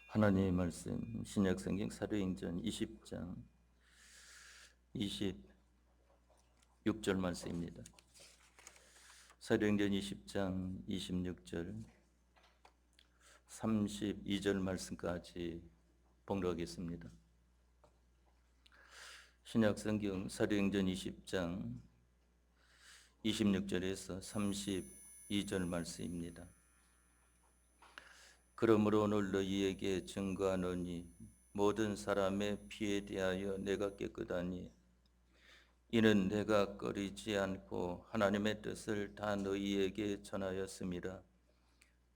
하나님의 말씀 신약성경 사도행전 20장 26절 말씀입니다. 사도행전 20장 26절 32절 말씀까지 봉독하겠습니다. 신약성경 사도행전 20장 26절에서 32절 말씀입니다. 그러므로 오늘 너희에게 증거하노니 모든 사람의 피에 대하여 내가 깨끗하니 이는 내가 꺼리지 않고 하나님의 뜻을 다 너희에게 전하였음이라.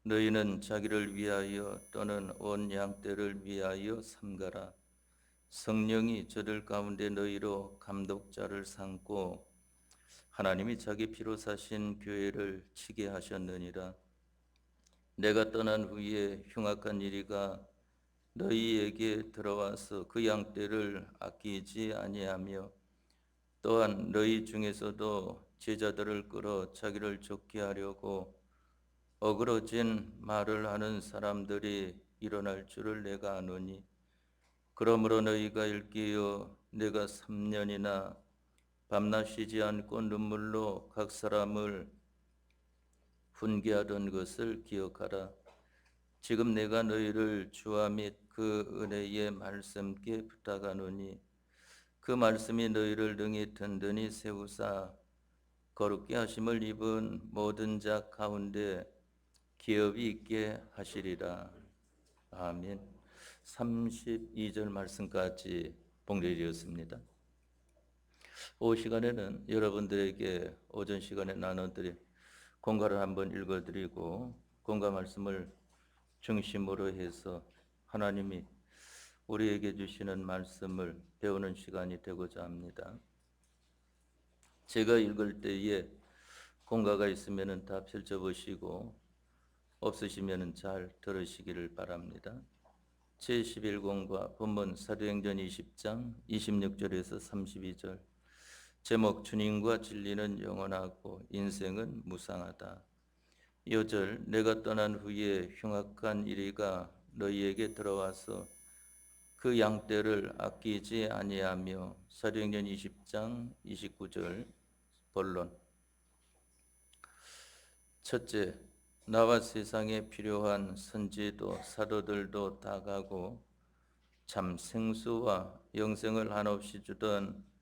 너희는 자기를 위하여 또는 온 양떼를 위하여 삼가라. 성령이 저들 가운데 너희로 감독자를 삼고 하나님이 자기 피로 사신 교회를 치게 하셨느니라. 내가 떠난 후에 흉악한 이리가 너희에게 들어와서 그 양떼를 아끼지 아니하며 또한 너희 중에서도 제자들을 끌어 자기를 쫓게 하려고 어그러진 말을 하는 사람들이 일어날 줄을 내가 아노니 그러므로 너희가 일깨어 내가 3년이나 밤낮 쉬지 않고 눈물로 각 사람을 훈계하던 것을 기억하라. 지금 내가 너희를 주와 및 그 은혜의 말씀께 부탁하노니 그 말씀이 너희를 능히 든든히 세우사 거룩게 하심을 입은 모든 자 가운데 기업이 있게 하시리라. 아멘. 32절 말씀까지 봉독되었습니다. 오후 시간에는 여러분들에게 오전 시간에 나눠드린 공가를 한번 읽어드리고 공가 말씀을 중심으로 해서 하나님이 우리에게 주시는 말씀을 배우는 시간이 되고자 합니다. 제가 읽을 때에 공가가 있으면 다 펼쳐보시고 없으시면 잘 들으시기를 바랍니다. 제11공과 본문 사도행전 20장 26절에서 32절 제목 주님과 진리는 영원하고 인생은 무상하다. 2절 내가 떠난 후에 흉악한 이리가 너희에게 들어와서 그 양떼를 아끼지 아니하며 사도행전 20장 29절 본론 첫째, 나와 세상에 필요한 선지도 사도들도 다 가고 참 생수와 영생을 한없이 주던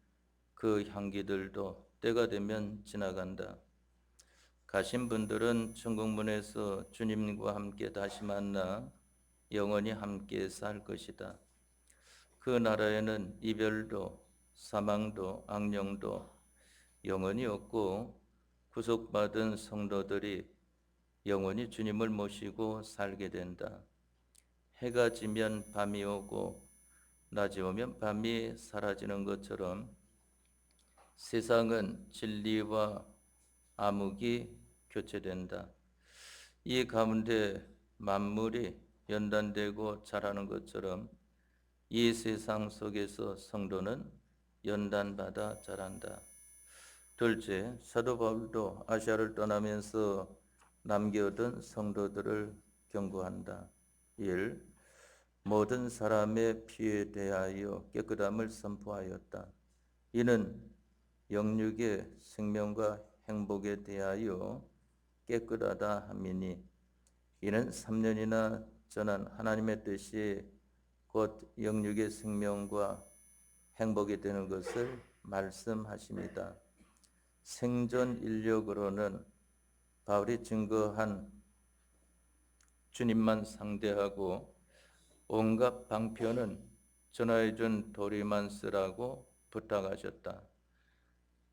그 향기들도 때가 되면 지나간다. 가신 분들은 천국문에서 주님과 함께 다시 만나 영원히 함께 살 것이다. 그 나라에는 이별도 사망도 악령도 영원히 없고 구속받은 성도들이 영원히 주님을 모시고 살게 된다. 해가 지면 밤이 오고 낮이 오면 밤이 사라지는 것처럼 세상은 진리와 암흑이 교체된다. 이 가운데 만물이 연단되고 자라는 것처럼 이 세상 속에서 성도는 연단받아 자란다. 둘째, 사도 바울도 아시아를 떠나면서 남겨둔 성도들을 경고한다. 1. 모든 사람의 피에 대하여 깨끗함을 선포하였다. 이는 영육의 생명과 행복에 대하여 깨끗하다 함이니 이는 3년이나 전한 하나님의 뜻이 곧 영육의 생명과 행복이 되는 것을 말씀하십니다. 생존 인력으로는 바울이 증거한 주님만 상대하고 온갖 방편은 전하여준 도리만 쓰라고 부탁하셨다.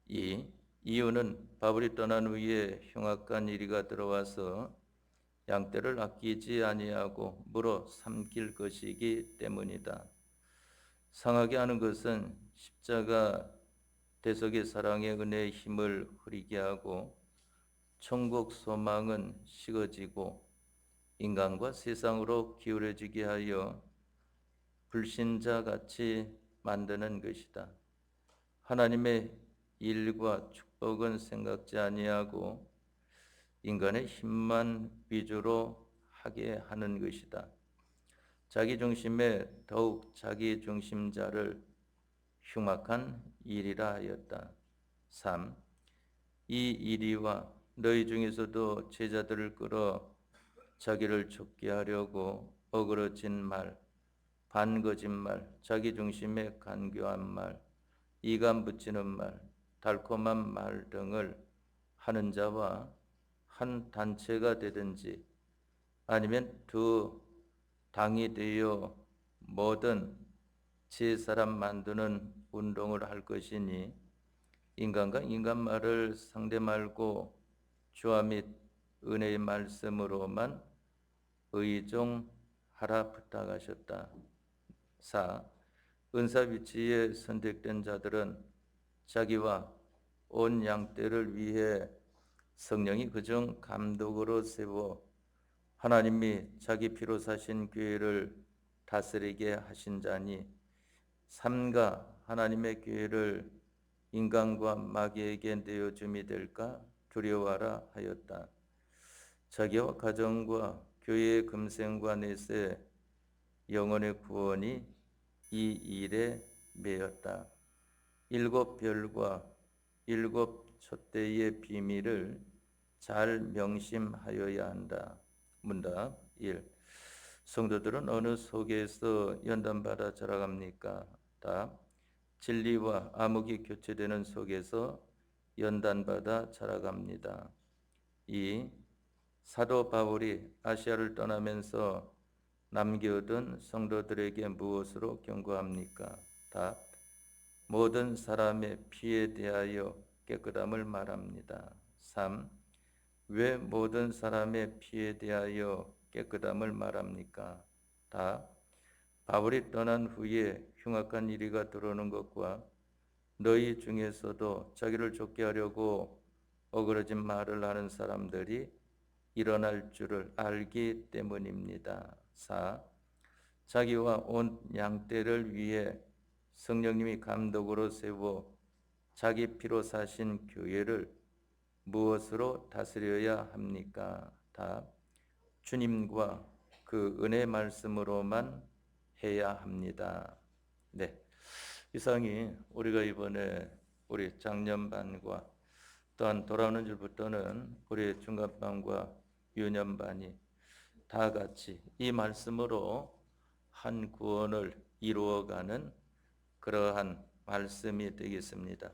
이 이유는 바울이 떠난 후에 흉악한 이리가 들어와서 양떼를 아끼지 아니하고 물어 삼킬 것이기 때문이다. 상하게 하는 것은 십자가 대속의 사랑의 은혜의 힘을 흐리게 하고 천국 소망은 식어지고 인간과 세상으로 기울어지게 하여 불신자같이 만드는 것이다. 하나님의 일과 축복은 생각지 아니하고 인간의 힘만 위주로 하게 하는 것이다. 자기중심에 더욱 자기중심자를 흉악한 일이라 하였다. 3. 이 일이와 너희 중에서도 제자들을 끌어 자기를 좁게 하려고 어그러진 말, 반거짓말, 자기중심에 간교한 말, 이간 붙이는 말, 달콤한 말 등을 하는 자와 한 단체가 되든지 아니면 두 당이 되어 뭐든 제 사람 만드는 운동을 할 것이니 인간과 인간 말을 상대 말고 주와 및 은혜의 말씀으로만 의종하라 부탁하셨다. 4. 은사 위치에 선택된 자들은 자기와 온 양떼를 위해 성령이 그중 감독으로 세워 하나님이 자기 피로 사신 교회를 다스리게 하신 자니 삼가 하나님의 교회를 인간과 마귀에게 내어줌이 될까 두려워하라 하였다. 자기와 가정과 교회의 금생과 내세 영혼의 구원이 이 일에 매였다. 일곱 별과 일곱 촛대의 비밀을 잘 명심하여야 한다. 문답 1. 성도들은 어느 속에서 연단받아 자라갑니까? 답. 진리와 암흑이 교체되는 속에서 연단받아 자라갑니다. 2. 사도 바울이 아시아를 떠나면서 남겨둔 성도들에게 무엇으로 경고합니까? 답. 모든 사람의 피에 대하여 깨끗함을 말합니다. 3. 왜 모든 사람의 피에 대하여 깨끗함을 말합니까? 답. 바울이 떠난 후에 흉악한 이리가 들어오는 것과 너희 중에서도 자기를 좁게 하려고 어그러진 말을 하는 사람들이 일어날 줄을 알기 때문입니다. 4. 자기와 온 양떼를 위해 성령님이 감독으로 세워 자기 피로 사신 교회를 무엇으로 다스려야 합니까? 답. 주님과 그 은혜 말씀으로만 해야 합니다. 네, 이상이 우리가 이번에 우리 작년반과 또한 돌아오는 줄부터는 우리 중간반과 유년반이 다 같이 이 말씀으로 한 구원을 이루어가는 그러한 말씀이 되겠습니다.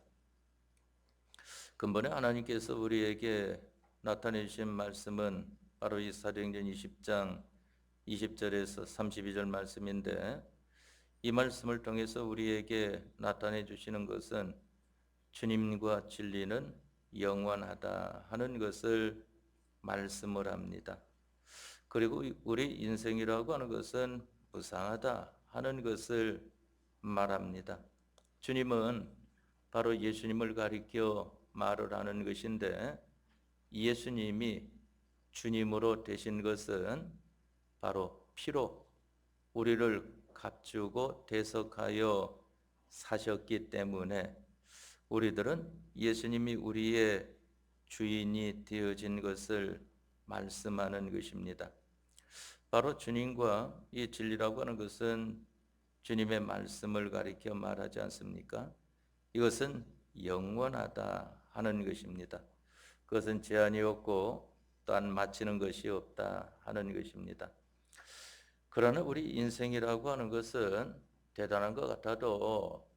근본에 하나님께서 우리에게 나타내 주신 말씀은 바로 이 사도행전 20장 20절에서 32절 말씀인데 이 말씀을 통해서 우리에게 나타내 주시는 것은 주님과 진리는 영원하다 하는 것을 말씀을 합니다. 그리고 우리 인생이라고 하는 것은 무상하다 하는 것을 말합니다. 주님은 바로 예수님을 가리켜 말을 하는 것인데 예수님이 주님으로 되신 것은 바로 피로 우리를 값주고 대속하여 사셨기 때문에 우리들은 예수님이 우리의 주인이 되어진 것을 말씀하는 것입니다. 바로 주님과 이 진리라고 하는 것은 주님의 말씀을 가리켜 말하지 않습니까? 이것은 영원하다 하는 것입니다. 그것은 제한이 없고 또한 마치는 것이 없다 하는 것입니다. 그러나 우리 인생이라고 하는 것은 대단한 것 같아도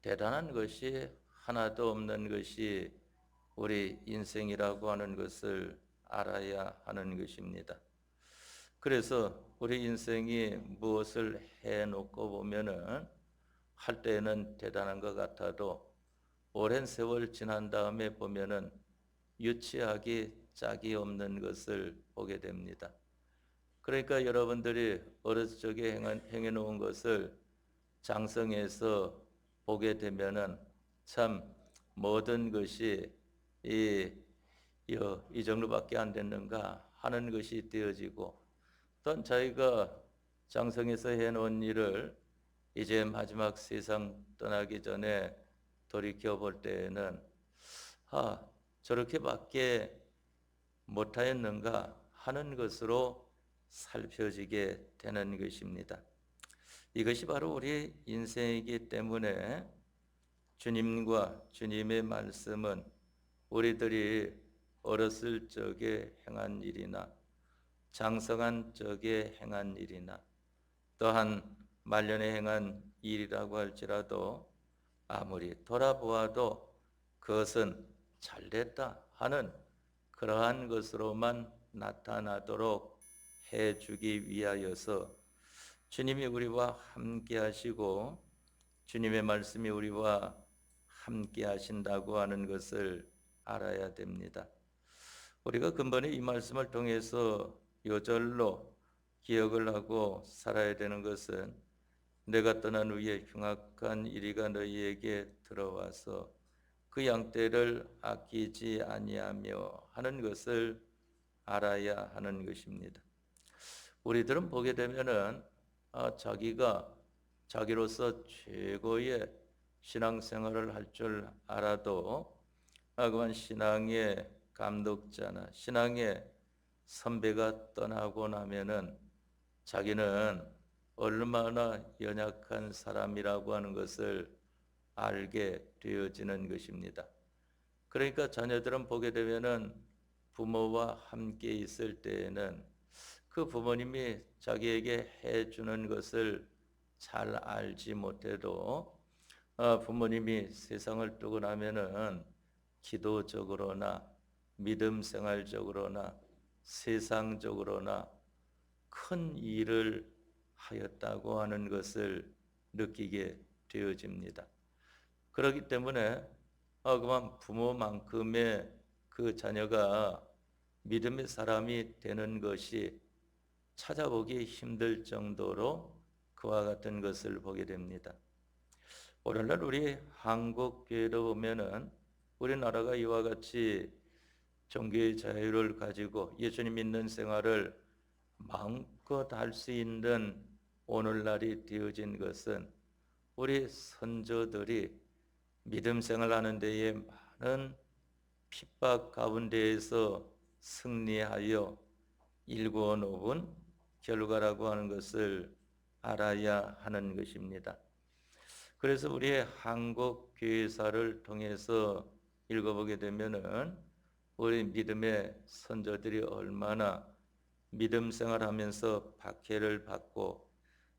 대단한 것이 하나도 없는 것이 우리 인생이라고 하는 것을 알아야 하는 것입니다. 그래서 우리 인생이 무엇을 해놓고 보면은 할 때는 대단한 것 같아도 오랜 세월 지난 다음에 보면은 유치하기 짝이 없는 것을 보게 됩니다. 그러니까 여러분들이 어렸을 적에 행해놓은 것을 장성해서 보게 되면은 참 모든 것이 이 정도밖에 안 됐는가 하는 것이 되어지고 또한 자기가 장성해서 해놓은 일을 이제 마지막 세상 떠나기 전에 돌이켜 볼 때에는 저렇게밖에 못하였는가 하는 것으로 살펴지게 되는 것입니다. 이것이 바로 우리 인생이기 때문에 주님과 주님의 말씀은 우리들이 어렸을 적에 행한 일이나 장성한 적에 행한 일이나 또한 말년에 행한 일이라고 할지라도 아무리 돌아보아도 그것은 잘됐다 하는 그러한 것으로만 나타나도록 해주기 위하여서 주님이 우리와 함께 하시고 주님의 말씀이 우리와 함께 하신다고 하는 것을 알아야 됩니다. 우리가 근본에 이 말씀을 통해서 요절로 기억을 하고 살아야 되는 것은 내가 떠난 후에 흉악한 이리가 너희에게 들어와서 그 양떼를 아끼지 아니하며 하는 것을 알아야 하는 것입니다. 우리들은 보게 되면은 자기가 자기로서 최고의 신앙생활을 할 줄 알아도 그만 신앙의 감독자나 신앙의 선배가 떠나고 나면은 자기는 얼마나 연약한 사람이라고 하는 것을 알게 되어지는 것입니다. 그러니까 자녀들은 보게 되면은 부모와 함께 있을 때에는 그 부모님이 자기에게 해주는 것을 잘 알지 못해도 부모님이 세상을 뜨고 나면은 기도적으로나 믿음 생활적으로나 세상적으로나 큰 일을 하였다고 하는 것을 느끼게 되어집니다. 그렇기 때문에 그만 부모만큼의 그 자녀가 믿음의 사람이 되는 것이 찾아보기 힘들 정도로 그와 같은 것을 보게 됩니다. 오늘날 우리 한국 교회로 보면은 우리나라가 이와 같이 종교의 자유를 가지고 예수님 믿는 생활을 마음껏 할 수 있는 오늘날이 되어진 것은 우리 선조들이 믿음 생활하는 데에 많은 핍박 가운데에서 승리하여 일구어 놓은 결과라고 하는 것을 알아야 하는 것입니다. 그래서 우리의 한국 교회사를 통해서 읽어보게 되면은 우리 믿음의 선조들이 얼마나 믿음 생활하면서 박해를 받고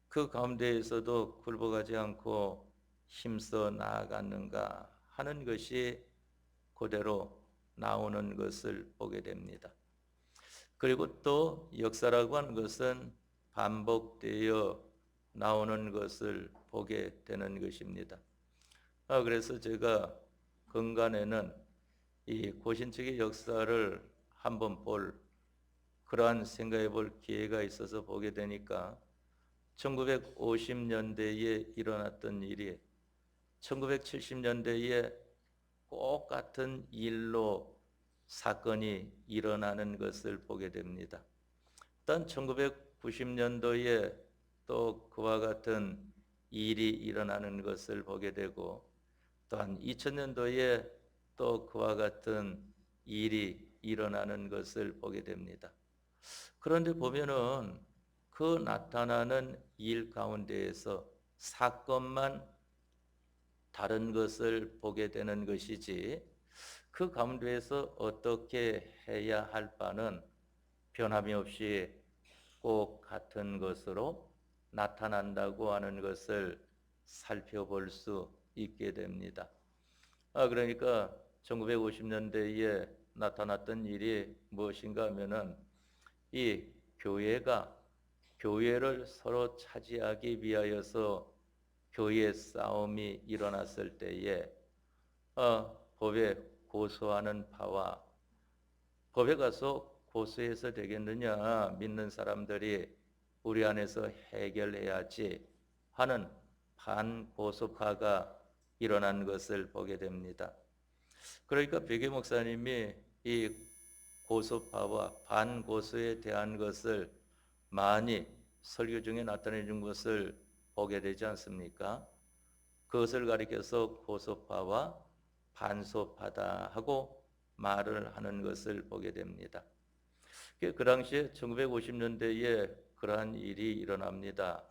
그 가운데에서도 굴복하지 않고 힘써 나아갔는가 하는 것이 그대로 나오는 것을 보게 됩니다. 그리고 또 역사라고 하는 것은 반복되어 나오는 것을 보게 되는 것입니다. 그래서 제가 근간에는 이 고신측의 역사를 한번 그러한 생각해 볼 기회가 있어서 보게 되니까 1950년대에 일어났던 일이 1970년대에 꼭 같은 일로 사건이 일어나는 것을 보게 됩니다. 또한 1990년도에 또 그와 같은 일이 일어나는 것을 보게 되고 또한 2000년도에 또 그와 같은 일이 일어나는 것을 보게 됩니다. 그런데 보면은 그 나타나는 일 가운데에서 사건만 다른 것을 보게 되는 것이지 그 가운데에서 어떻게 해야 할 바는 변함이 없이 꼭 같은 것으로 나타난다고 하는 것을 살펴볼 수 있게 됩니다. 그러니까 1950년대에 나타났던 일이 무엇인가 하면은 이 교회가 교회를 서로 차지하기 위하여서 교회 싸움이 일어났을 때에 법에 고소하는 바와 법에 가서 고소해서 되겠느냐, 믿는 사람들이 우리 안에서 해결해야지 하는 반고소파가 일어난 것을 보게 됩니다. 그러니까 백의 목사님이 이 고소파와 반고소에 대한 것을 많이 설교 중에 나타내 준 것을 보게 되지 않습니까? 그것을 가리켜서 고소파와 반소파다 하고 말을 하는 것을 보게 됩니다. 그 당시에 1950년대에 그러한 일이 일어납니다.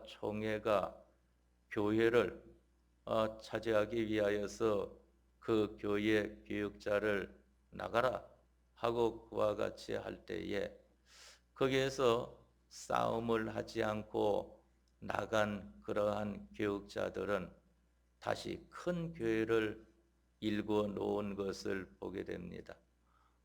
총회가 교회를 차지하기 위하여서 그 교회 교육자를 나가라 하고 그와 같이 할 때에 거기에서 싸움을 하지 않고 나간 그러한 교육자들은 다시 큰 교회를 일궈 놓은 것을 보게 됩니다.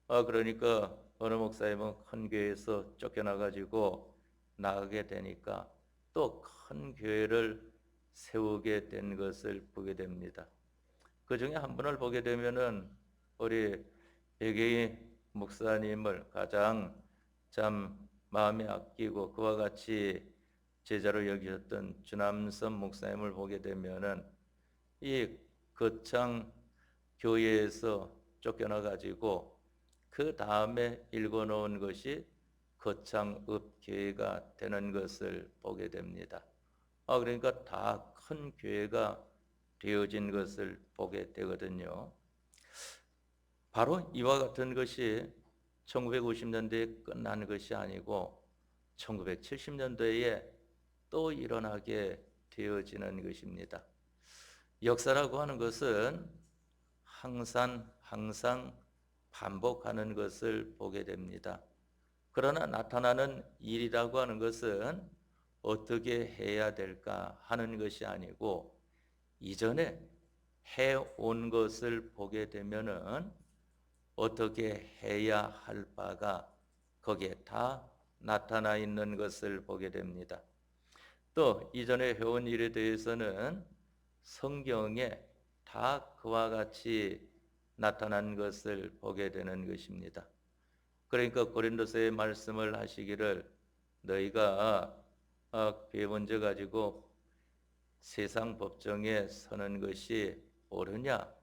그러니까 어느 목사님은 큰 교회에서 쫓겨나가지고 나가게 되니까 또 큰 교회를 세우게 된 것을 보게 됩니다. 그 중에 한 분을 보게 되면은 우리 백의 목사님을 가장 참 마음에 아끼고 그와 같이 제자로 여기셨던 주남선 목사님을 보게 되면은 이 거창 교회에서 쫓겨나 가지고 그 다음에 일궈놓은 것이 거창읍 교회가 되는 것을 보게 됩니다. 그러니까 다 큰 교회가 되어진 것을 보게 되거든요. 바로 이와 같은 것이 1950년대에 끝난 것이 아니고 1970년대에 또 일어나게 되어지는 것입니다. 역사라고 하는 것은 항상 반복하는 것을 보게 됩니다. 그러나 나타나는 일이라고 하는 것은 어떻게 해야 될까 하는 것이 아니고 이전에 해온 것을 보게 되면은 어떻게 해야 할 바가 거기에 다 나타나 있는 것을 보게 됩니다. 또 이전에 해온 일에 대해서는 성경에 다 그와 같이 나타난 것을 보게 되는 것입니다. 그러니까 고린도서의 말씀을 하시기를 너희가 죄 문제 가지고 세상 법정에 서는 것이 옳으냐?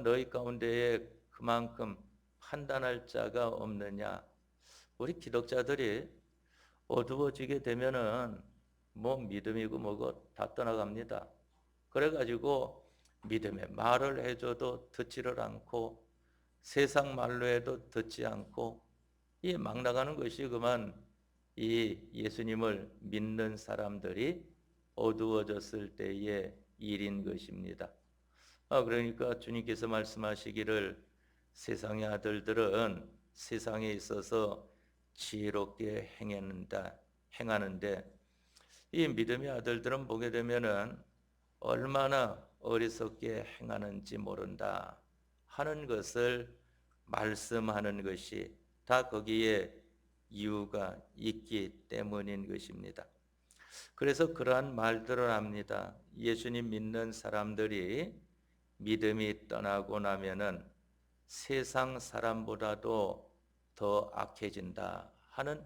너희 가운데에 그만큼 판단할 자가 없느냐? 우리 기독자들이 어두워지게 되면은 뭐 믿음이고 뭐고 다 떠나갑니다. 그래가지고 믿음의 말을 해줘도 듣지를 않고 세상 말로 해도 듣지 않고 이 막 나가는 것이 그만 이 예수님을 믿는 사람들이 어두워졌을 때의 일인 것입니다. 그러니까 주님께서 말씀하시기를 세상의 아들들은 세상에 있어서 지혜롭게 행하는데 이 믿음의 아들들은 보게 되면은 얼마나 어리석게 행하는지 모른다 하는 것을 말씀하는 것이 다 거기에 이유가 있기 때문인 것입니다. 그래서 그러한 말들을 합니다. 예수님 믿는 사람들이 믿음이 떠나고 나면은 세상 사람보다도 더 악해진다 하는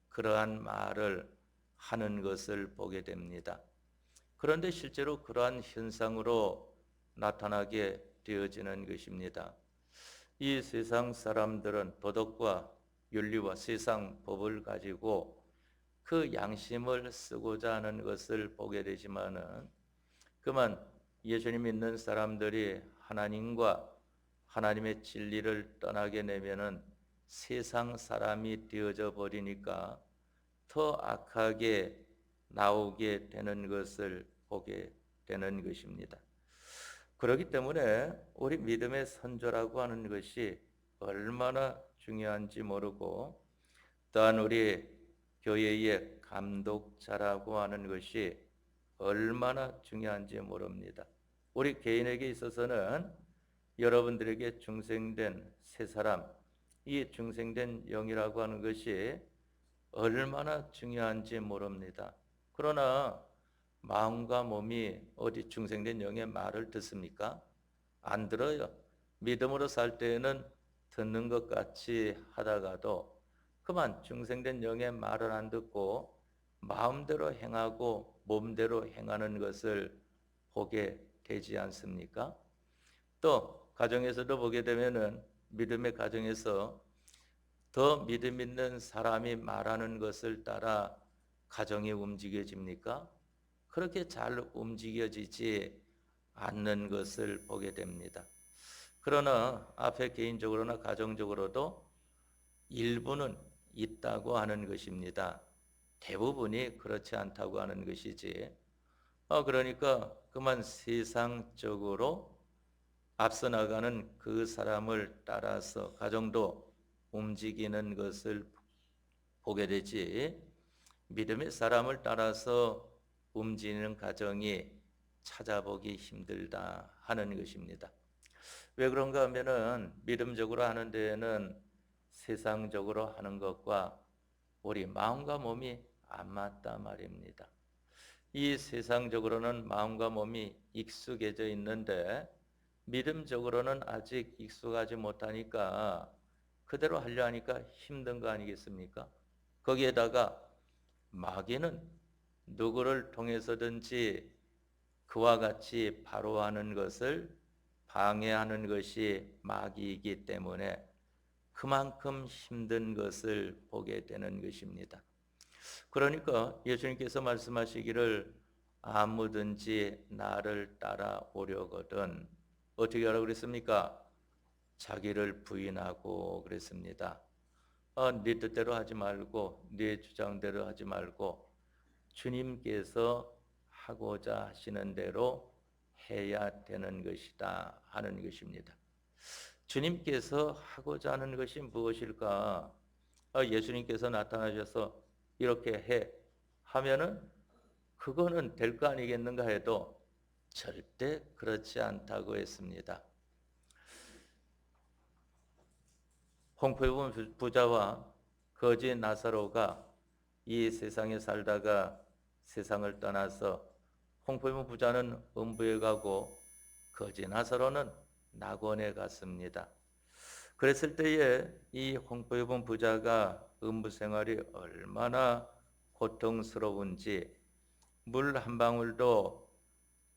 그러한 말을 하는 것을 보게 됩니다. 그런데 실제로 그러한 현상으로 나타나게 되어지는 것입니다. 이 세상 사람들은 도덕과 윤리와 세상 법을 가지고 그 양심을 쓰고자 하는 것을 보게 되지만은 그만 예수님 믿는 사람들이 하나님과 하나님의 진리를 떠나게 되면은 세상 사람이 되어져 버리니까 더 악하게 나오게 되는 것을 보게 되는 것입니다. 그렇기 때문에 우리 믿음의 선조라고 하는 것이 얼마나 중요한지 모르고 또한 우리 교회의 감독자라고 하는 것이 얼마나 중요한지 모릅니다. 우리 개인에게 있어서는 여러분들에게 중생된 새 사람, 이 중생된 영이라고 하는 것이 얼마나 중요한지 모릅니다. 그러나 마음과 몸이 어디 중생된 영의 말을 듣습니까? 안 들어요. 믿음으로 살 때에는 듣는 것 같이 하다가도 그만 중생된 영의 말을 안 듣고 마음대로 행하고 몸대로 행하는 것을 보게 되지 않습니까? 또 가정에서도 보게 되면은 믿음의 가정에서 더 믿음 있는 사람이 말하는 것을 따라 가정이 움직여집니까? 그렇게 잘 움직여지지 않는 것을 보게 됩니다. 그러나 앞에 개인적으로나 가정적으로도 일부는 있다고 하는 것입니다. 대부분이 그렇지 않다고 하는 것이지. 그러니까 그만 세상적으로 앞서 나가는 그 사람을 따라서 가정도 움직이는 것을 보게 되지, 믿음의 사람을 따라서 움직이는 가정이 찾아보기 힘들다 하는 것입니다. 왜 그런가 하면은 믿음적으로 하는 데에는 세상적으로 하는 것과 우리 마음과 몸이 안 맞다 말입니다. 이 세상적으로는 마음과 몸이 익숙해져 있는데 믿음적으로는 아직 익숙하지 못하니까 그대로 하려 하니까 힘든 거 아니겠습니까? 거기에다가 마귀는 누구를 통해서든지 그와 같이 바로 하는 것을 방해하는 것이 마귀이기 때문에 그만큼 힘든 것을 보게 되는 것입니다. 그러니까 예수님께서 말씀하시기를 아무든지 나를 따라오려거든 어떻게 하라고 그랬습니까? 자기를 부인하고 그랬습니다. 네 뜻대로 하지 말고 네 주장대로 하지 말고 주님께서 하고자 하시는 대로 해야 되는 것이다 하는 것입니다. 주님께서 하고자 하는 것이 무엇일까? 예수님께서 나타나셔서 이렇게 해 하면은 그거는 될 거 아니겠는가 해도 절대 그렇지 않다고 했습니다. 홍포의 부자와 거지 나사로가 이 세상에 살다가 세상을 떠나서 홍포의 부자는 음부에 가고 거지 나사로는 낙원에 갔습니다. 그랬을 때에 이 홍포의 부자가 음부 생활이 얼마나 고통스러운지 물 한 방울도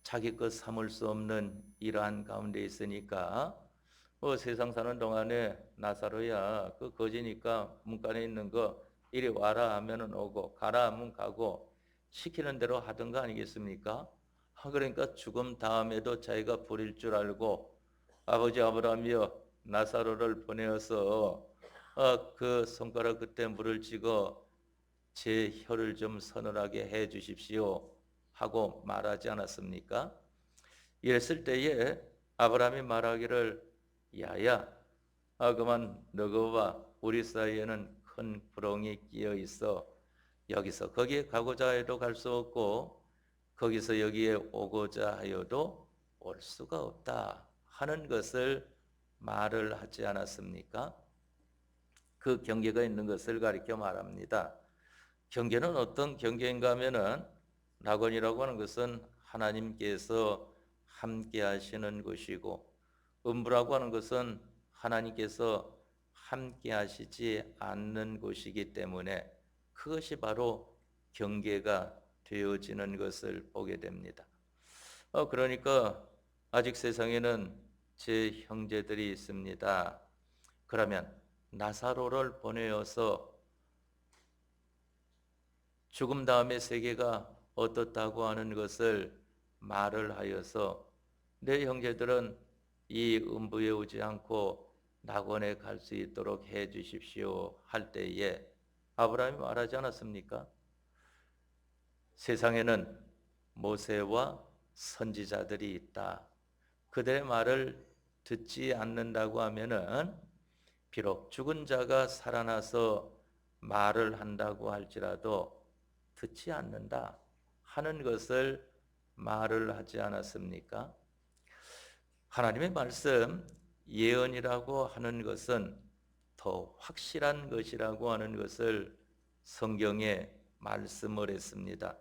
자기 것 삼을 수 없는 이러한 가운데 있으니까 세상 사는 동안에 나사로야 그 거지니까 문간에 있는 거 이리 와라 하면은 오고 가라 하면 가고 시키는 대로 하던 거 아니겠습니까? 그러니까 죽음 다음에도 자기가 부릴 줄 알고 아버지 아브라함이여 나사로를 보내어서 그 손가락 끝에 물을 찍어 제 혀를 좀 서늘하게 해 주십시오 하고 말하지 않았습니까? 이랬을 때에 아브라함이 말하기를 야야 그만 너거 봐 우리 사이에는 큰 구렁이 끼어 있어 여기서 거기에 가고자 해도 갈 수 없고 거기서 여기에 오고자 하여도 올 수가 없다 하는 것을 말을 하지 않았습니까? 그 경계가 있는 것을 가리켜 말합니다. 경계는 어떤 경계인가 하면은 낙원이라고 하는 것은 하나님께서 함께 하시는 곳이고 음부라고 하는 것은 하나님께서 함께 하시지 않는 곳이기 때문에 그것이 바로 경계가 되어지는 것을 보게 됩니다. 그러니까 아직 세상에는 제 형제들이 있습니다. 그러면 나사로를 보내어서 죽음 다음의 세계가 어떻다고 하는 것을 말을 하여서 내 형제들은 이 음부에 오지 않고 낙원에 갈 수 있도록 해 주십시오 할 때에 아브라함이 말하지 않았습니까? 세상에는 모세와 선지자들이 있다. 그들의 말을 듣지 않는다고 하면은 비록 죽은 자가 살아나서 말을 한다고 할지라도 듣지 않는다 하는 것을 말을 하지 않았습니까? 하나님의 말씀, 예언이라고 하는 것은 더 확실한 것이라고 하는 것을 성경에 말씀을 했습니다.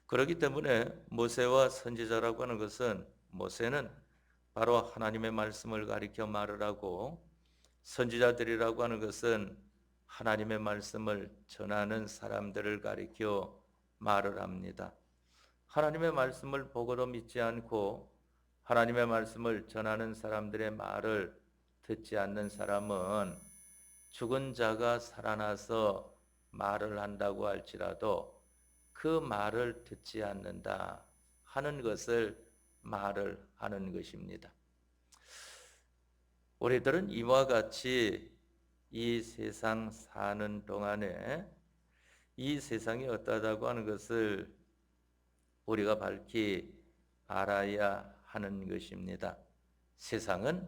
그렇기 때문에 모세와 선지자라고 하는 것은 모세는 바로 하나님의 말씀을 가리켜 말을 하고 선지자들이라고 하는 것은 하나님의 말씀을 전하는 사람들을 가리켜 말을 합니다. 하나님의 말씀을 보고도 믿지 않고 하나님의 말씀을 전하는 사람들의 말을 듣지 않는 사람은 죽은 자가 살아나서 말을 한다고 할지라도 그 말을 듣지 않는다 하는 것을 말을 하는 것입니다. 우리들은 이와 같이 이 세상 사는 동안에 이 세상이 어떠하다고 하는 것을 우리가 밝히 알아야 하는 것입니다. 세상은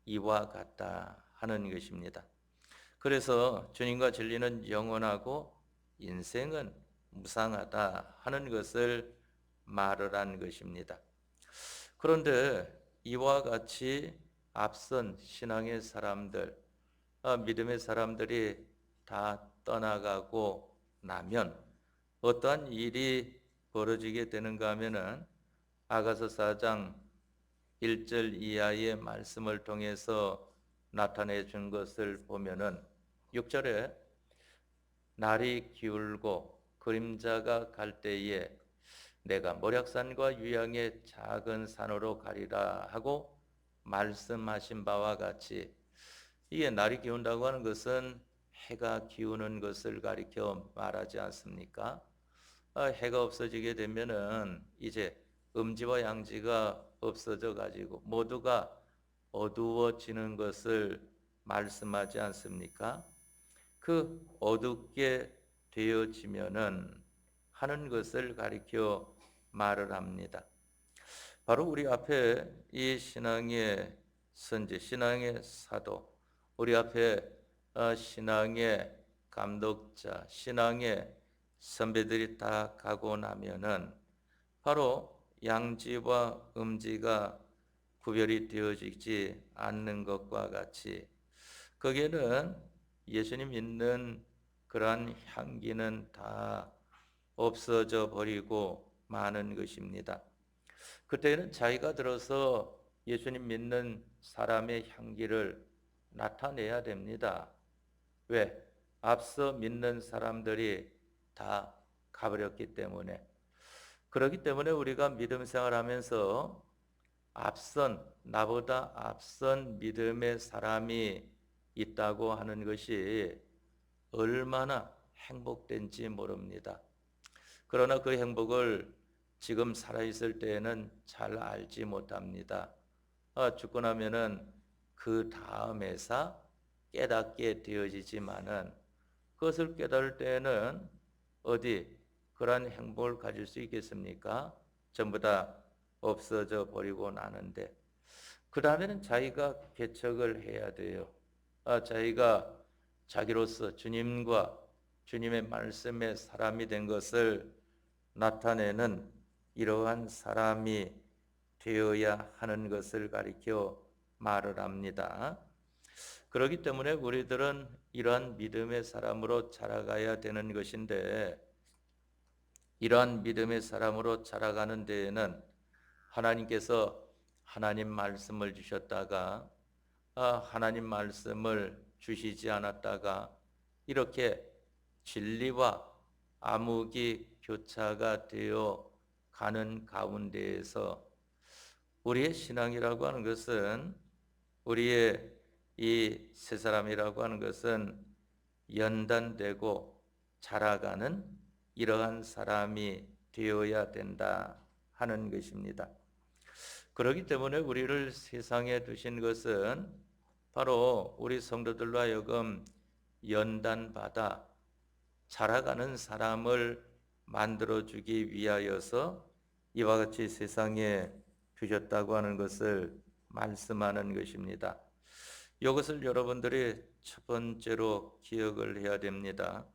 이와 같다 하는 것입니다. 그래서 주님과 진리는 영원하고 인생은 무상하다 하는 것을 말을 한 것입니다. 그런데 이와 같이 앞선 신앙의 사람들, 믿음의 사람들이 다 떠나가고 나면 어떠한 일이 벌어지게 되는가 하면은 아가서 4장 1절 이하의 말씀을 통해서 나타내 준 것을 보면은 6절에 날이 기울고 그림자가 갈 때에 내가 모략산과 유양의 작은 산으로 가리라 하고 말씀하신 바와 같이, 이게 날이 기운다고 하는 것은 해가 기우는 것을 가리켜 말하지 않습니까? 해가 없어지게 되면은 이제 음지와 양지가 없어져 가지고 모두가 어두워지는 것을 말씀하지 않습니까? 그 어둡게 되어지면은 하는 것을 가리켜 말을 합니다. 바로 우리 앞에 이 신앙의 선지, 신앙의 사도, 우리 앞에 신앙의 감독자, 신앙의 선배들이 다 가고 나면은 바로 양지와 음지가 구별이 되어지지 않는 것과 같이 거기에는 예수님 믿는 그러한 향기는 다 없어져 버리고 마는 것입니다. 그때는 자기가 들어서 예수님 믿는 사람의 향기를 나타내야 됩니다. 왜? 앞서 믿는 사람들이 다 가버렸기 때문에. 그렇기 때문에 우리가 믿음 생활하면서 나보다 앞선 믿음의 사람이 있다고 하는 것이 얼마나 행복된지 모릅니다. 그러나 그 행복을 지금 살아있을 때에는 잘 알지 못합니다. 죽고 나면은 그 다음에서 깨닫게 되어지지만은 그것을 깨달을 때에는 어디 그러한 행복을 가질 수 있겠습니까? 전부 다 없어져 버리고 나는데 그 다음에는 자기가 개척을 해야 돼요. 자기가 자기로서 주님과 주님의 말씀의 사람이 된 것을 나타내는 이러한 사람이 되어야 하는 것을 가리켜 말을 합니다. 그렇기 때문에 우리들은 이러한 믿음의 사람으로 자라가야 되는 것인데, 이러한 믿음의 사람으로 자라가는 데에는 하나님께서 하나님 말씀을 주셨다가 하나님 말씀을 주시지 않았다가 이렇게 진리와 암흑이 교차가 되어 가는 가운데에서 우리의 신앙이라고 하는 것은, 우리의 이 세 사람이라고 하는 것은 연단되고 자라가는 이러한 사람이 되어야 된다 하는 것입니다. 그렇기 때문에 우리를 세상에 두신 것은 바로 우리 성도들로 하여금 연단받아 자라가는 사람을 만들어주기 위하여서 이와 같이 세상에 두셨다고 하는 것을 말씀하는 것입니다. 이것을 여러분들이 첫 번째로 기억을 해야 됩니다.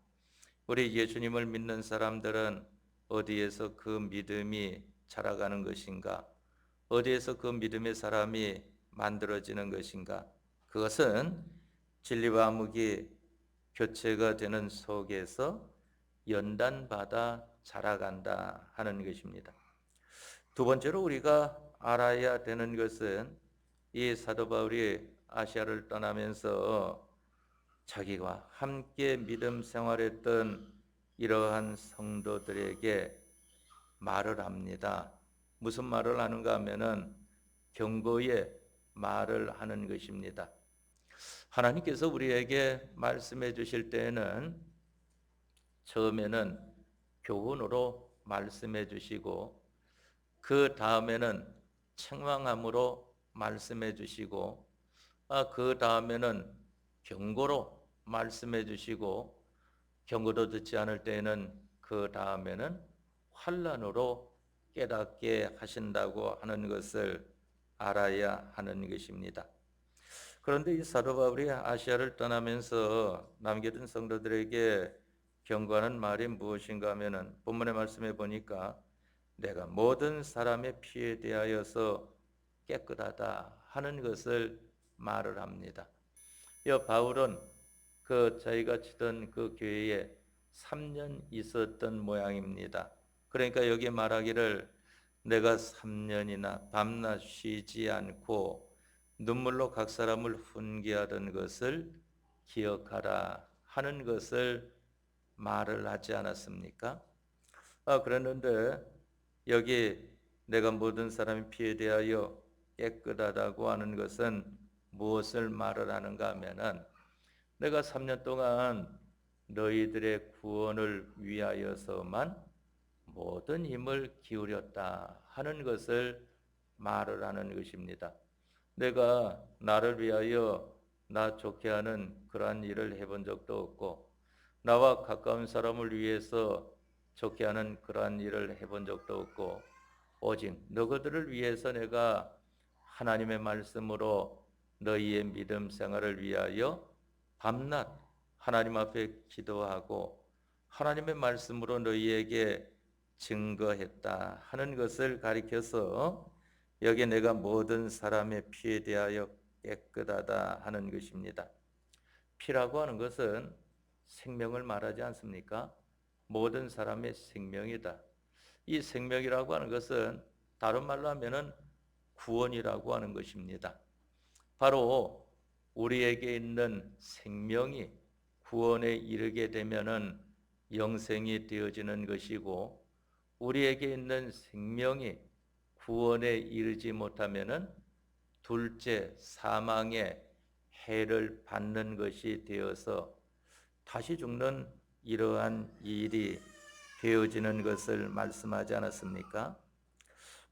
우리 예수님을 믿는 사람들은 어디에서 그 믿음이 자라가는 것인가? 어디에서 그 믿음의 사람이 만들어지는 것인가? 그것은 진리와 암흑이 교체가 되는 속에서 연단받아 자라간다 하는 것입니다. 두 번째로 우리가 알아야 되는 것은 이 사도 바울이 아시아를 떠나면서 자기와 함께 믿음 생활했던 이러한 성도들에게 말을 합니다. 무슨 말을 하는가 하면은 경고의 말을 하는 것입니다. 하나님께서 우리에게 말씀해 주실 때에는 처음에는 교훈으로 말씀해 주시고 그 다음에는 책망함으로 말씀해 주시고 그 다음에는 경고로 말씀해 주시고 경고도 듣지 않을 때에는 그 다음에는 환난으로 깨닫게 하신다고 하는 것을 알아야 하는 것입니다. 그런데 이 사도 바울이 아시아를 떠나면서 남겨둔 성도들에게 경고하는 말이 무엇인가 하면은 본문의 말씀에 보니까 내가 모든 사람의 피에 대하여서 깨끗하다 하는 것을 말을 합니다. 이 바울은 그 자기가 치던 그 교회에 3년 있었던 모양입니다. 그러니까 여기 말하기를 내가 3년이나 밤낮 쉬지 않고 눈물로 각 사람을 훈계하던 것을 기억하라 하는 것을 말을 하지 않았습니까? 그랬는데 여기 내가 모든 사람의 피에 대하여 깨끗하다고 하는 것은 무엇을 말을 하는가 하면은 내가 3년 동안 너희들의 구원을 위하여서만 모든 힘을 기울였다 하는 것을 말을 하는 것입니다. 내가 나를 위하여 나 좋게 하는 그러한 일을 해본 적도 없고 나와 가까운 사람을 위해서 좋게 하는 그러한 일을 해본 적도 없고 오직 너희들을 위해서 내가 하나님의 말씀으로 너희의 믿음 생활을 위하여 밤낮 하나님 앞에 기도하고 하나님의 말씀으로 너희에게 증거했다 하는 것을 가리켜서 여기 내가 모든 사람의 피에 대하여 깨끗하다 하는 것입니다. 피라고 하는 것은 생명을 말하지 않습니까? 모든 사람의 생명이다. 이 생명이라고 하는 것은 다른 말로 하면은 구원이라고 하는 것입니다. 바로 우리에게 있는 생명이 구원에 이르게 되면은 영생이 되어지는 것이고 우리에게 있는 생명이 구원에 이르지 못하면은 둘째 사망의 해를 받는 것이 되어서 다시 죽는 이러한 일이 되어지는 것을 말씀하지 않았습니까?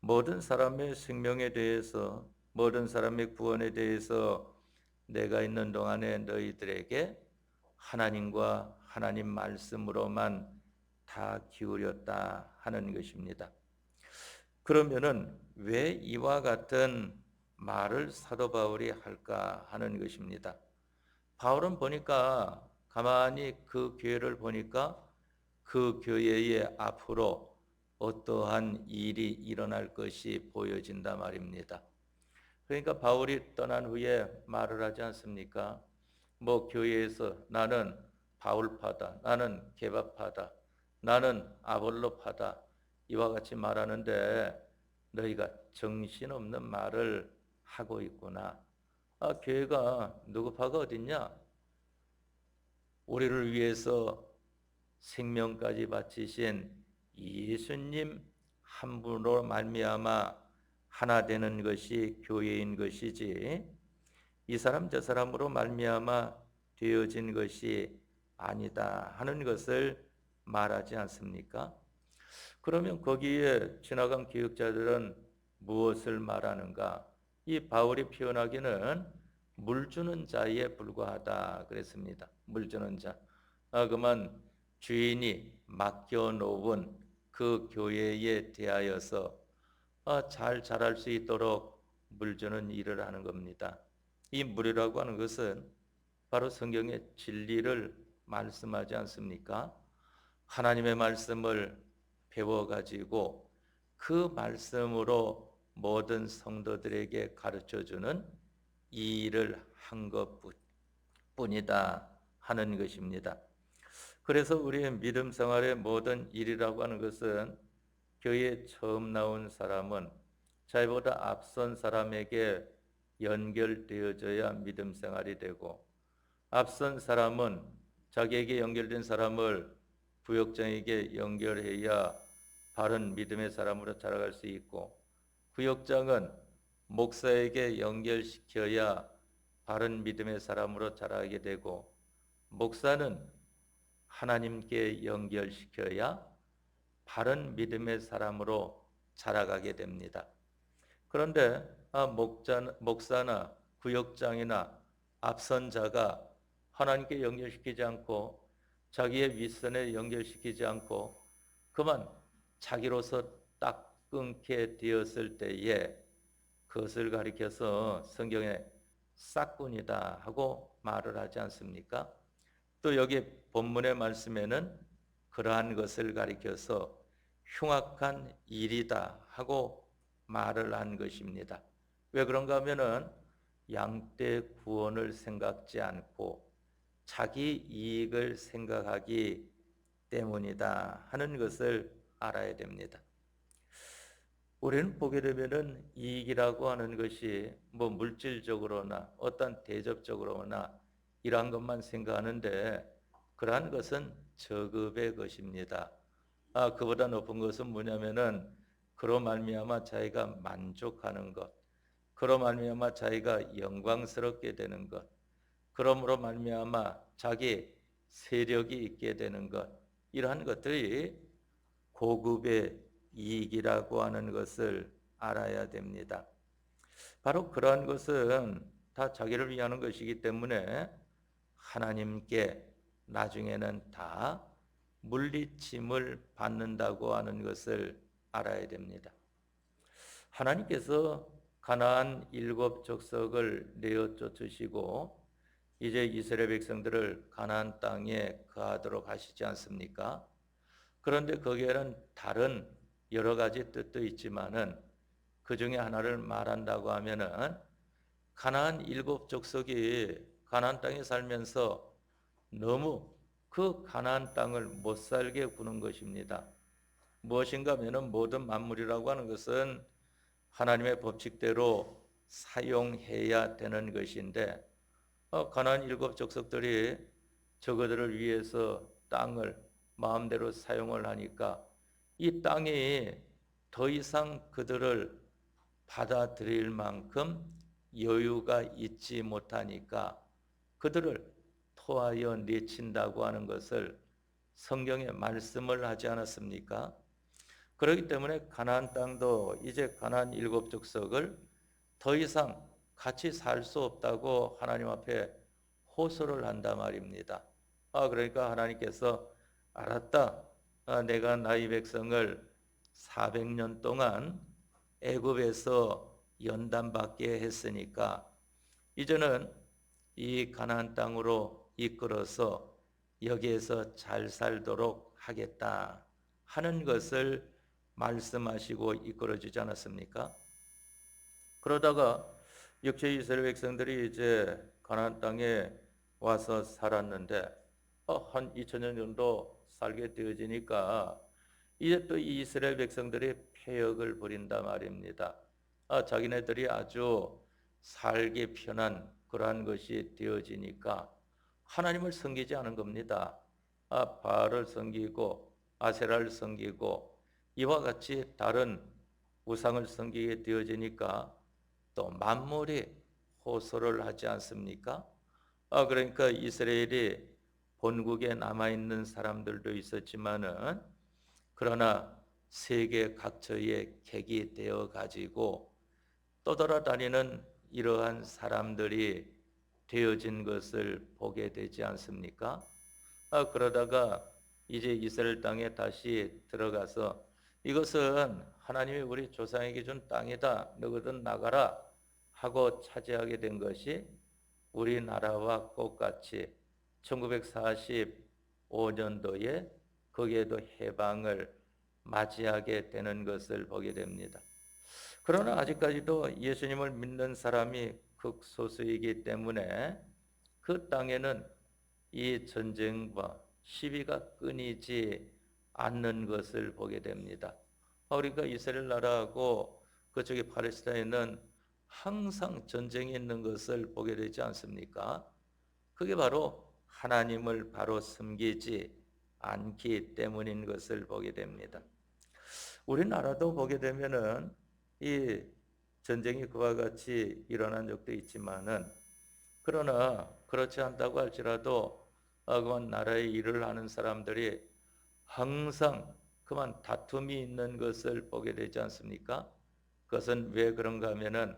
모든 사람의 생명에 대해서 모든 사람의 구원에 대해서 내가 있는 동안에 너희들에게 하나님과 하나님 말씀으로만 다 기울였다 하는 것입니다. 그러면은 왜 이와 같은 말을 사도 바울이 할까 하는 것입니다. 바울은 보니까 가만히 그 교회를 보니까 그 교회의 앞으로 어떠한 일이 일어날 것이 보여진다 말입니다. 그러니까 바울이 떠난 후에 말을 하지 않습니까? 뭐 교회에서 나는 바울파다, 나는 게바파다, 나는 아볼로파다 이와 같이 말하는데 너희가 정신없는 말을 하고 있구나. 교회가 누구 파가 어딨냐? 우리를 위해서 생명까지 바치신 예수님 한 분으로 말미암아 하나 되는 것이 교회인 것이지 이 사람 저 사람으로 말미암아 되어진 것이 아니다 하는 것을 말하지 않습니까? 그러면 거기에 지나간 기억자들은 무엇을 말하는가? 이 바울이 표현하기는 물 주는 자에 불과하다 그랬습니다. 물 주는 자. 그만 주인이 맡겨놓은 그 교회에 대하여서 잘 자랄 수 있도록 물 주는 일을 하는 겁니다. 이 물이라고 하는 것은 바로 성경의 진리를 말씀하지 않습니까? 하나님의 말씀을 배워가지고 그 말씀으로 모든 성도들에게 가르쳐주는 이 일을 한 것뿐이다 하는 것입니다. 그래서 우리의 믿음 생활의 모든 일이라고 하는 것은 교회에 처음 나온 사람은 자기보다 앞선 사람에게 연결되어져야 믿음 생활이 되고 앞선 사람은 자기에게 연결된 사람을 구역장에게 연결해야 바른 믿음의 사람으로 자라갈 수 있고 구역장은 목사에게 연결시켜야 바른 믿음의 사람으로 자라게 되고 목사는 하나님께 연결시켜야 바른 믿음의 사람으로 자라가게 됩니다. 그런데 목사나 구역장이나 앞선 자가 하나님께 연결시키지 않고 자기의 윗선에 연결시키지 않고 그만 자기로서 딱 끊게 되었을 때에 그것을 가리켜서 성경에 싹군이다 하고 말을 하지 않습니까? 또 여기 본문의 말씀에는 그러한 것을 가리켜서 흉악한 일이다 하고 말을 한 것입니다. 왜 그런가 하면은 양떼 구원을 생각지 않고 자기 이익을 생각하기 때문이다 하는 것을 알아야 됩니다. 우리는 보게 되면은 이익이라고 하는 것이 뭐 물질적으로나 어떤 대접적으로나 이러한 것만 생각하는데 그러한 것은 저급의 것입니다. 그보다 높은 것은 뭐냐면은 그로 말미암아 자기가 만족하는 것, 그로 말미암아 자기가 영광스럽게 되는 것, 그러므로 말미암아 자기 세력이 있게 되는 것, 이러한 것들이 고급의 이익이라고 하는 것을 알아야 됩니다. 바로 그러한 것은 다 자기를 위하는 것이기 때문에 하나님께 나중에는 다 물리침을 받는다고 하는 것을 알아야 됩니다. 하나님께서 가나안 7족속을 내어 쫓으시고 이제 이스라엘 백성들을 가나안 땅에 거하도록 하시지 않습니까? 그런데 거기에는 다른 여러 가지 뜻도 있지만은 그 중에 하나를 말한다고 하면은 가나안 7족속이 가나안 땅에 살면서 너무 그 가나안 땅을 못 살게 구는 것입니다. 무엇인가 하면은 모든 만물이라고 하는 것은 하나님의 법칙대로 사용해야 되는 것인데 가나안 7족속들이 저그들을 위해서 땅을 마음대로 사용을 하니까 이 땅이 더 이상 그들을 받아들일 만큼 여유가 있지 못하니까 그들을 토하여 내친다고 하는 것을 성경에 말씀을 하지 않았습니까? 그렇기 때문에 가나안 땅도 이제 가나안 7족속을 더 이상 같이 살 수 없다고 하나님 앞에 호소를 한단 말입니다. 그러니까 하나님께서 알았다. 내가 나의 백성을 400년 동안 애굽에서 연단받게 했으니까 이제는 이 가나안 땅으로 이끌어서 여기에서 잘 살도록 하겠다 하는 것을 말씀하시고 이끌어 주지 않았습니까? 그러다가 육체 이스라엘 백성들이 이제 가나안 땅에 와서 살았는데 한 2000년 정도 살게 되어지니까 이제 또 이스라엘 백성들이 패역을 부린다 말입니다. 자기네들이 아주 살기 편한 그러한 것이 되어지니까 하나님을 섬기지 않은 겁니다. 바알을 섬기고 아세라를 섬기고 이와 같이 다른 우상을 섬기게 되어지니까 또 만물이 호소를 하지 않습니까? 그러니까 이스라엘이 본국에 남아있는 사람들도 있었지만은 그러나 세계 각처에 객이 되어 가지고 떠돌아다니는 이러한 사람들이 되어진 것을 보게 되지 않습니까? 그러다가 이제 이스라엘 땅에 다시 들어가서 이것은 하나님이 우리 조상에게 준 땅이다. 너희들 나가라 하고 차지하게 된 것이 우리나라와 똑같이 1945년도에 거기에도 해방을 맞이하게 되는 것을 보게 됩니다. 그러나 아직까지도 예수님을 믿는 사람이 극소수이기 때문에 그 땅에는 이 전쟁과 시비가 끊이지 않는 것을 보게 됩니다. 그러니까 이스라엘 나라하고 그쪽에 팔레스타인은 항상 전쟁이 있는 것을 보게 되지 않습니까? 그게 바로 하나님을 바로 섬기지 않기 때문인 것을 보게 됩니다. 우리나라도 보게 되면은 이 전쟁이 그와 같이 일어난 적도 있지만은 그러나 그렇지 않다고 할지라도 그만 나라의 일을 하는 사람들이 항상 그만 다툼이 있는 것을 보게 되지 않습니까? 그것은 왜 그런가 하면은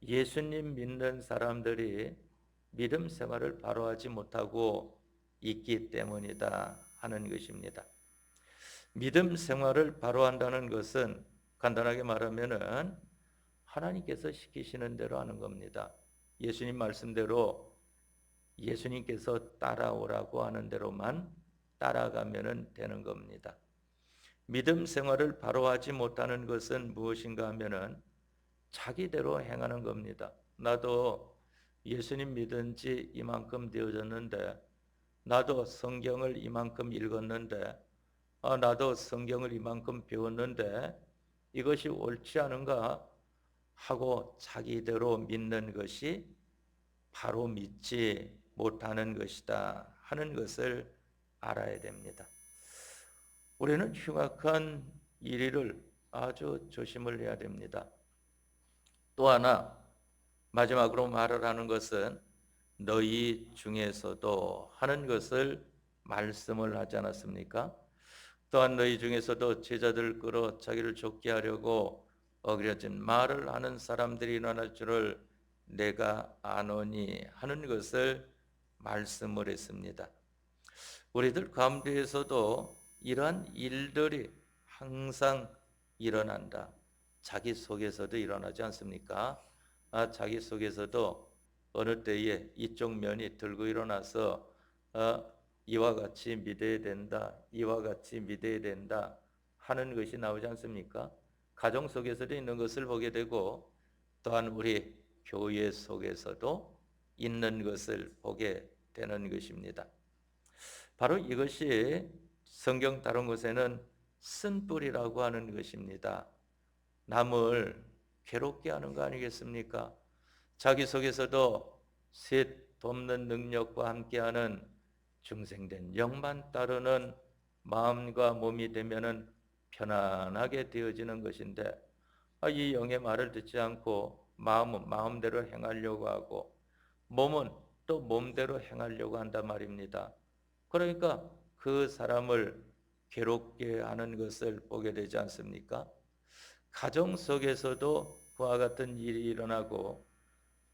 예수님 믿는 사람들이 믿음 생활을 바로 하지 못하고 있기 때문이다 하는 것입니다. 믿음 생활을 바로 한다는 것은 간단하게 말하면은 하나님께서 시키시는 대로 하는 겁니다. 예수님 말씀대로 예수님께서 따라오라고 하는 대로만 따라가면 되는 겁니다. 믿음 생활을 바로 하지 못하는 것은 무엇인가 하면은 자기대로 행하는 겁니다. 나도 예수님 믿은 지 이만큼 되어졌는데, 나도 성경을 이만큼 읽었는데, 나도 성경을 이만큼 배웠는데 이것이 옳지 않은가 하고 자기대로 믿는 것이 바로 믿지 못하는 것이다 하는 것을 알아야 됩니다. 우리는 흉악한 일을 아주 조심을 해야 됩니다. 또 하나 마지막으로 말을 하는 것은 너희 중에서도 하는 것을 말씀을 하지 않았습니까? 또한 너희 중에서도 제자들을 끌어 자기를 좁게 하려고 어그려진 말을 하는 사람들이 일어날 줄을 내가 아노니 하는 것을 말씀을 했습니다. 우리들 가운데에서도 이러한 일들이 항상 일어난다. 자기 속에서도 일어나지 않습니까? 자기 속에서도 어느 때에 이쪽 면이 들고 일어나서 이와 같이 믿어야 된다, 이와 같이 믿어야 된다 하는 것이 나오지 않습니까? 가정 속에서도 있는 것을 보게 되고 또한 우리 교회 속에서도 있는 것을 보게 되는 것입니다. 바로 이것이 성경 다른 곳에는 쓴뿌리라고 하는 것입니다. 남을 괴롭게 하는 거 아니겠습니까? 자기 속에서도 셋 돕는 능력과 함께하는 중생된 영만 따르는 마음과 몸이 되면은 편안하게 되어지는 것인데, 이 영의 말을 듣지 않고 마음은 마음대로 행하려고 하고 몸은 또 몸대로 행하려고 한단 말입니다. 그러니까 그 사람을 괴롭게 하는 것을 보게 되지 않습니까? 가정 속에서도 그와 같은 일이 일어나고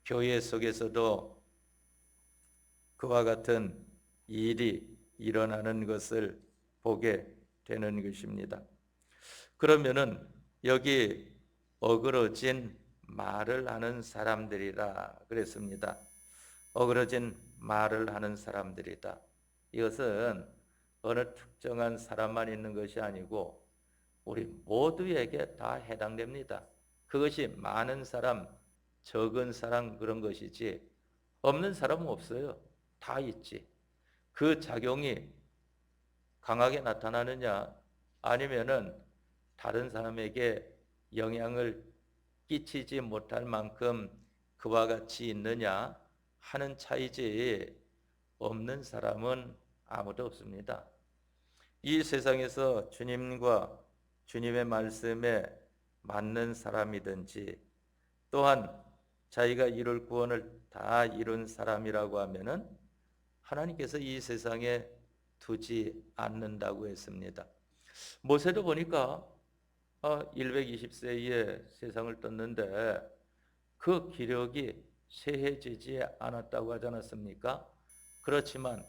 교회 속에서도 그와 같은 일이 일어나는 것을 보게 되는 것입니다. 그러면은 여기 어그러진 말을 하는 사람들이라 그랬습니다. 어그러진 말을 하는 사람들이다. 이것은 어느 특정한 사람만 있는 것이 아니고 우리 모두에게 다 해당됩니다. 그것이 많은 사람, 적은 사람 그런 것이지 없는 사람은 없어요. 다 있지. 그 작용이 강하게 나타나느냐 아니면은 다른 사람에게 영향을 끼치지 못할 만큼 그와 같이 있느냐 하는 차이지 없는 사람은 아무도 없습니다. 이 세상에서 주님과 주님의 말씀에 맞는 사람이든지 또한 자기가 이룰 구원을 다 이룬 사람이라고 하면은 하나님께서 이 세상에 두지 않는다고 했습니다. 모세도 보니까 120세에 세상을 떴는데 그 기력이 쇠해지지 않았다고 하지 않았습니까? 그렇지만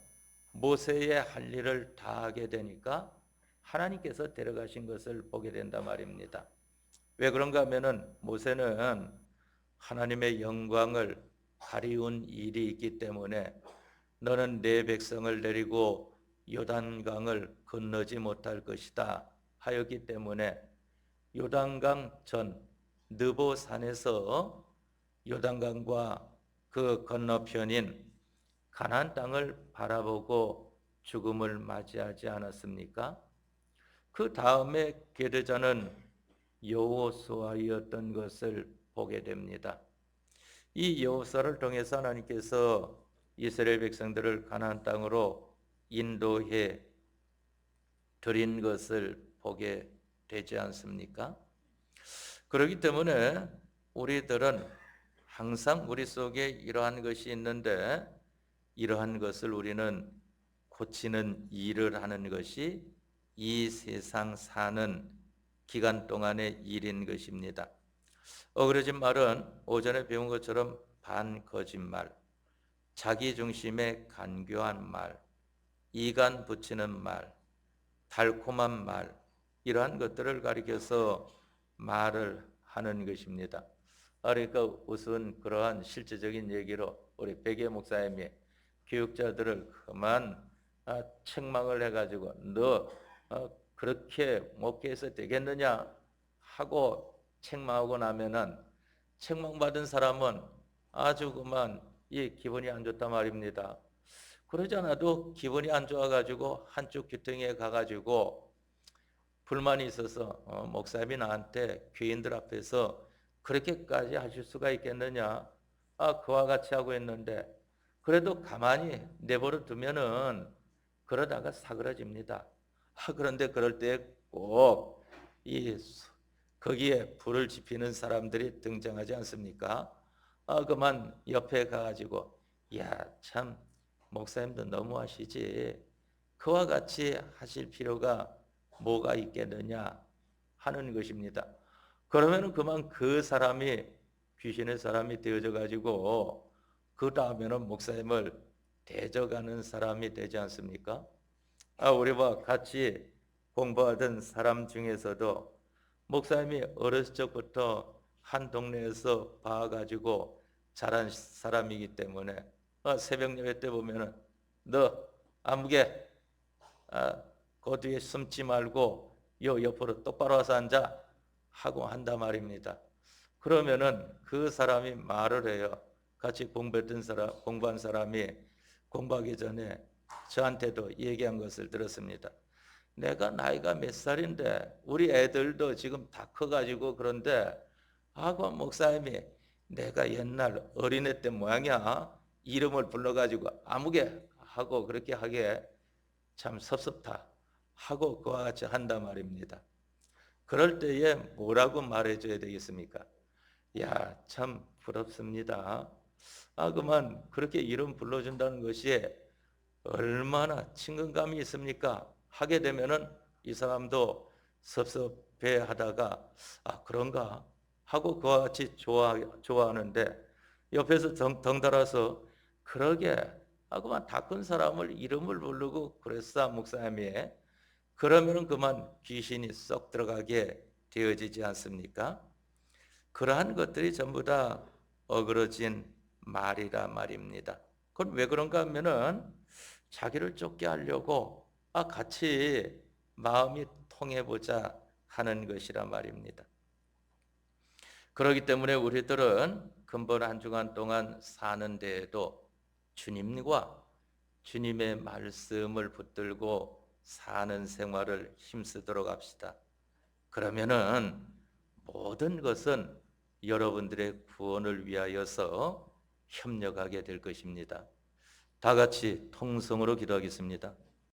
모세의 할 일을 다 하게 되니까 하나님께서 데려가신 것을 보게 된단 말입니다. 왜 그런가 하면은 모세는 하나님의 영광을 가리운 일이 있기 때문에 너는 내 백성을 데리고 요단강을 건너지 못할 것이다 하였기 때문에 요단강 전 느보산에서 요단강과 그 건너편인 가나안 땅을 바라보고 죽음을 맞이하지 않았습니까? 그 다음에 계르자는 여호수아였던 것을 보게 됩니다. 이 여호수아를 통해서 하나님께서 이스라엘 백성들을 가나안 땅으로 인도해 드린 것을 보게 되지 않습니까? 그렇기 때문에 우리들은 항상 우리 속에 이러한 것이 있는데 이러한 것을 우리는 고치는 일을 하는 것이 이 세상 사는 기간 동안의 일인 것입니다. 어그러진 말은 오전에 배운 것처럼 반거짓말, 자기 중심의 간교한 말, 이간 붙이는 말, 달콤한 말, 이러한 것들을 가리켜서 말을 하는 것입니다. 그러니까 우선 그러한 실제적인 얘기로 우리 백예 목사님이 교육자들을 그만 책망을 해가지고 너 그렇게 목회해서 되겠느냐 하고 책망하고 나면은 책망받은 사람은 아주 그만 이 기분이 안 좋단 말입니다. 그러지 않아도 기분이 안 좋아가지고 한쪽 규통에 가가지고 불만이 있어서 목사님이 나한테 교인들 앞에서 그렇게까지 하실 수가 있겠느냐? 그와 같이 하고 있는데 그래도 가만히 내버려 두면은 그러다가 사그러집니다. 그런데 그럴 때 꼭 이 거기에 불을 지피는 사람들이 등장하지 않습니까? 그만 옆에 가가지고 야, 참 목사님도 너무하시지. 그와 같이 하실 필요가 뭐가 있겠느냐 하는 것입니다. 그러면 그만 그 사람이 귀신의 사람이 되어져 가지고 그 다음에는 목사님을 대적하는 사람이 되지 않습니까? 우리와 같이 공부하던 사람 중에서도 목사님이 어렸을 적부터 한 동네에서 봐가지고 자란 사람이기 때문에 새벽 예배 때 보면은 너 아무개 그 뒤에 숨지 말고 요 옆으로 똑바로 와서 앉아 하고 한단 말입니다. 그러면은 그 사람이 말을 해요. 같이 공부한 사람이 공부하기 전에 저한테도 얘기한 것을 들었습니다. 내가 나이가 몇 살인데 우리 애들도 지금 다 커가지고 그런데 그 목사님이 내가 옛날 어린애 때 모양이야 이름을 불러가지고 아무개 하고 그렇게 하게 참 섭섭다 하고 그와 같이 한단 말입니다. 그럴 때에 뭐라고 말해줘야 되겠습니까? 야, 참 부럽습니다. 그만 그렇게 이름 불러준다는 것이 얼마나 친근감이 있습니까? 하게 되면은 이 사람도 섭섭해 하다가 그런가 하고 그와 같이 좋아하는데 옆에서 덩달아서 그러게 그만 다 큰 사람을 이름을 부르고 그랬어 목사님이 그러면은 그만 귀신이 쏙 들어가게 되어지지 않습니까? 그러한 것들이 전부 다 어그러진 말이라 말입니다. 그건 왜 그런가 하면은 자기를 쫓게 하려고 같이 마음이 통해보자 하는 것이라 말입니다. 그렇기 때문에 우리들은 근본 한 주간 동안 사는 데에도 주님과 주님의 말씀을 붙들고 사는 생활을 힘쓰도록 합시다. 그러면은 모든 것은 여러분들의 구원을 위하여서 협력하게 될 것입니다. 다 같이 통성으로 기도하겠습니다.